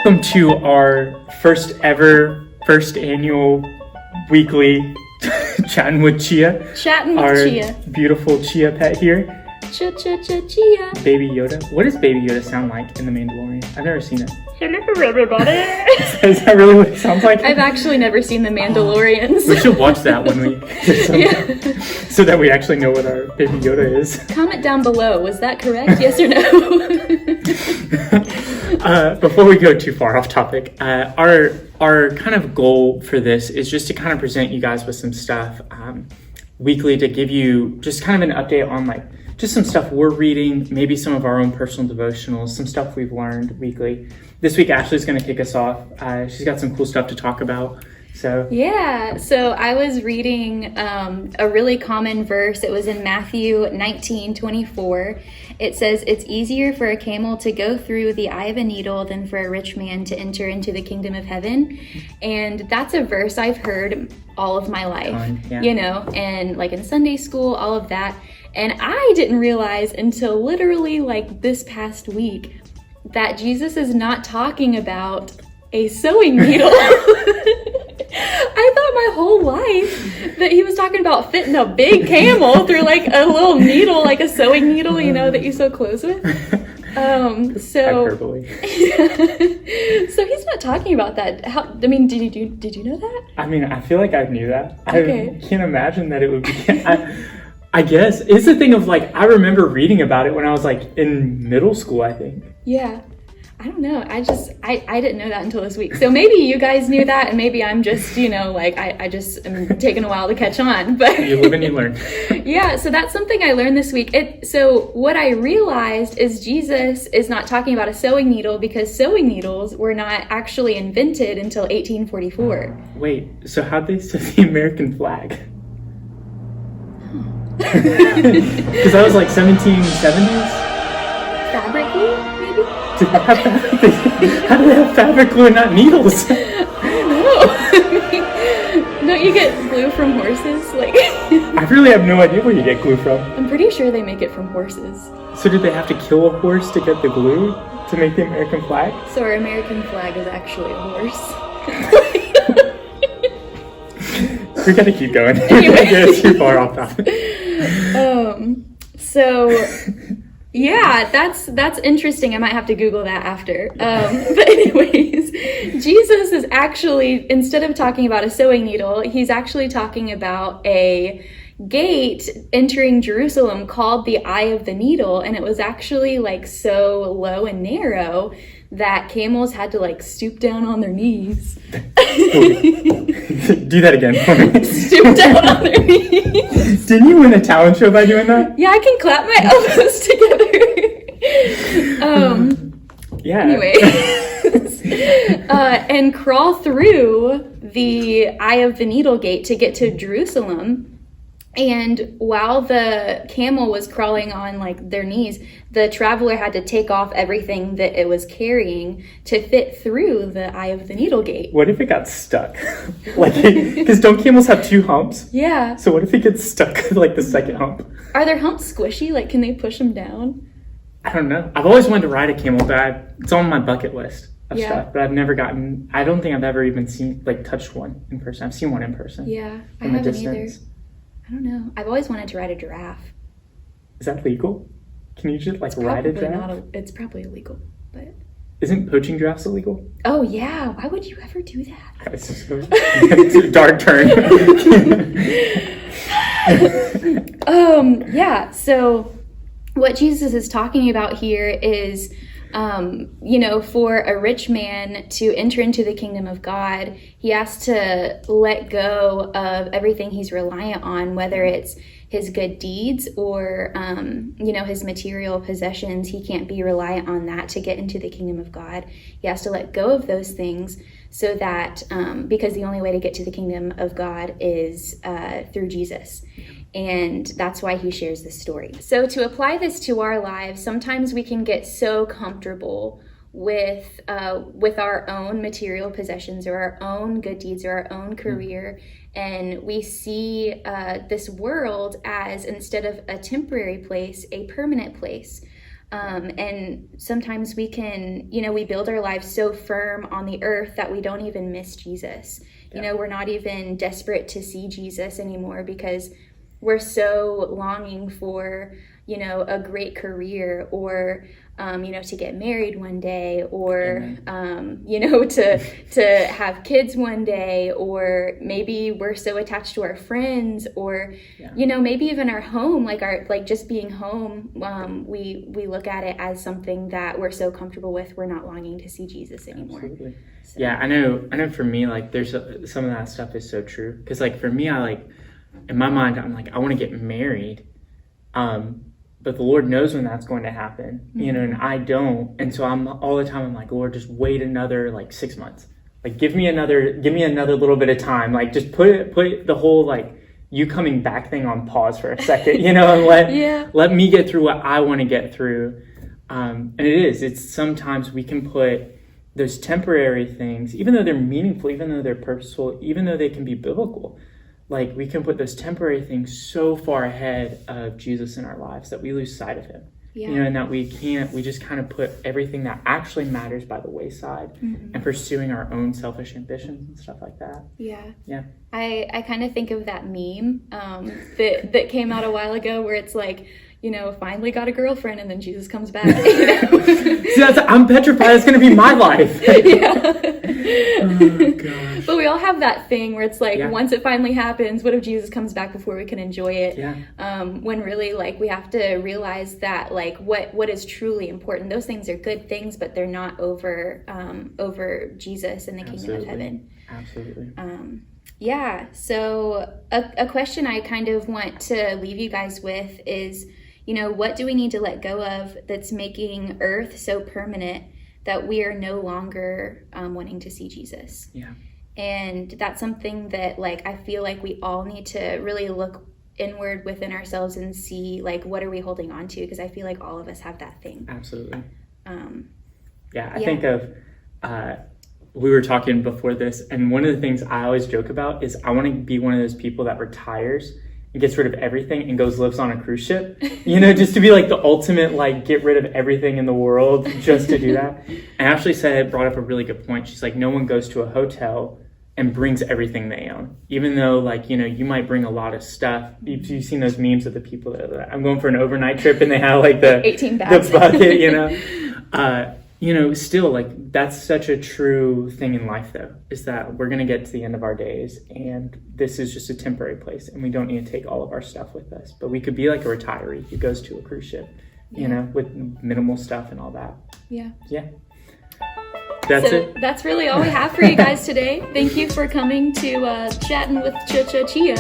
Welcome to our first annual weekly chatting with Chia. Chatting with our Chia. Beautiful Chia pet here. Chia. Baby Yoda. What does Baby Yoda sound like in The Mandalorian? I've never seen it. Hello, everybody. Is that really what it sounds like? I've actually never seen The Mandalorians. We should watch that one week. Yeah. So that we actually know what our Baby Yoda is. Comment down below. Was that correct? Yes or no? Before we go too far off topic, our kind of goal for this is just to kind of present you guys with some stuff weekly to give you just kind of an update on like just some stuff we're reading, maybe some of our own personal devotionals, some stuff we've learned weekly. This week, Ashley's going to kick us off. She's got some cool stuff to talk about. So I was reading a really common verse. It was in Matthew 19:24. It says, "It's easier for a camel to go through the eye of a needle than for a rich man to enter into the kingdom of heaven." And that's a verse I've heard all of my life, you know, and like in Sunday school, all of that. And I didn't realize until literally like this past week that Jesus is not talking about a sewing needle. I thought my whole life that he was talking about fitting a big camel through like a little needle, like a sewing needle, you know, that you sew clothes with. Hyperbole. So he's not talking about that. Did you know that? I mean, I feel like I knew that. Okay. I can't imagine that it would be. I guess it's the thing of like I remember reading about it when I was like in middle school, I think. Yeah. I don't know. I didn't know that until this week. So maybe you guys knew that, and maybe I'm just, you know, like I just am taking a while to catch on. But you live and you learn. Yeah, so that's something I learned this week. So what I realized is Jesus is not talking about a sewing needle because sewing needles were not actually invented until 1844. Wait, so how'd they sew the American flag? Because that was like 1770s? Fabric glue, maybe? How do they have fabric glue and not needles? I don't know. Don't you get glue from horses? Like, I really have no idea where you get glue from. I'm pretty sure they make it from horses. So did they have to kill a horse to get the glue to make the American flag? So our American flag is actually a horse. We gotta keep going. Anyway. Get too far off topic. Yeah, that's interesting. I might have to Google that after. But anyways, Jesus is actually, instead of talking about a sewing needle, he's actually talking about a gate entering Jerusalem called the Eye of the Needle. And it was actually like so low and narrow that camels had to like stoop down on their knees. Do that again for me. Stoop down on their knees. Didn't you win a talent show by doing that? Yeah, I can clap my elbows together. Yeah. Anyway. And crawl through the Eye of the Needle gate to get to Jerusalem. And while the camel was crawling on like their knees, the traveler had to take off everything that it was carrying to fit through the Eye of the Needle gate. What if it got stuck? Like, because don't camels have two humps? Yeah. So what if it gets stuck like the second hump? Are their humps squishy? Like, can they push them down? I don't know. I've always wanted to ride a camel, but it's on my bucket list of stuff. But I've never gotten. I don't think I've ever even touched one in person. I've seen one in person. Yeah, I from a haven't distance. either. I don't know. I've always wanted to ride a giraffe. Is that legal? Can you just ride a giraffe? It's probably illegal, but isn't poaching giraffes illegal? Oh yeah, why would you ever do that? It's a dark turn. Yeah. So what Jesus is talking about here is, for a rich man to enter into the kingdom of God, he has to let go of everything he's reliant on, whether it's his good deeds or, his material possessions. He can't be reliant on that to get into the kingdom of God. He has to let go of those things so that, because the only way to get to the kingdom of God is through Jesus. And that's why he shares this story. So to apply this to our lives, sometimes we can get so comfortable with our own material possessions or our own good deeds or our own career, and we see this world as, instead of a temporary place, a permanent place. And sometimes we can, we build our lives so firm on the earth that we don't even miss Jesus. We're not even desperate to see Jesus anymore because we're so longing for, a great career or, to get married one day or, to have kids one day, or maybe we're so attached to our friends or, maybe even our home, like just being home. We look at it as something that we're so comfortable with. We're not longing to see Jesus anymore. Absolutely. So. Yeah, I know for me, like there's some of that stuff is so true. Cause like for me, in my mind, I'm like, I want to get married. But the Lord knows when that's going to happen, and I don't. And so I'm all the time, I'm like, Lord, just wait another 6 months. Like, give me another little bit of time. Like, just put the whole, you coming back thing on pause for a second, and let me get through what I want to get through. And it's sometimes we can put those temporary things, even though they're meaningful, even though they're purposeful, even though they can be biblical, like we can put those temporary things so far ahead of Jesus in our lives that we lose sight of him. And that we just kind of put everything that actually matters by the wayside and pursuing our own selfish ambitions and stuff like that. Yeah. I kind of think of that meme that came out a while ago where it's like, finally got a girlfriend and then Jesus comes back. See, I'm petrified it's going to be my life. Oh, gosh. But we all have that thing where it's like, once it finally happens, what if Jesus comes back before we can enjoy it? When really, we have to realize that, what is truly important. Those things are good things, but they're not over Jesus and the kingdom of heaven. Absolutely. So a question I kind of want to leave you guys with is, what do we need to let go of that's making earth so permanent that we are no longer wanting to see Jesus? And that's something that I feel like we all need to really look inward within ourselves and see what are we holding on to, because I feel like all of us have that thing. Absolutely. I think of we were talking before this, and one of the things I always joke about is I want to be one of those people that retires and gets rid of everything and lives on a cruise ship, just to be the ultimate, get rid of everything in the world just to do that. And Ashley brought up a really good point. She's like, no one goes to a hotel and brings everything they own, even though you might bring a lot of stuff. You've seen those memes of the people that I'm going for an overnight trip and they have the 18 bags. The bucket, still that's such a true thing in life though, is that we're going to get to the end of our days and this is just a temporary place and we don't need to take all of our stuff with us, but we could be like a retiree who goes to a cruise ship, with minimal stuff and all that. That's it. That's really all we have for you guys today. Thank you for coming to Chatting with Chia.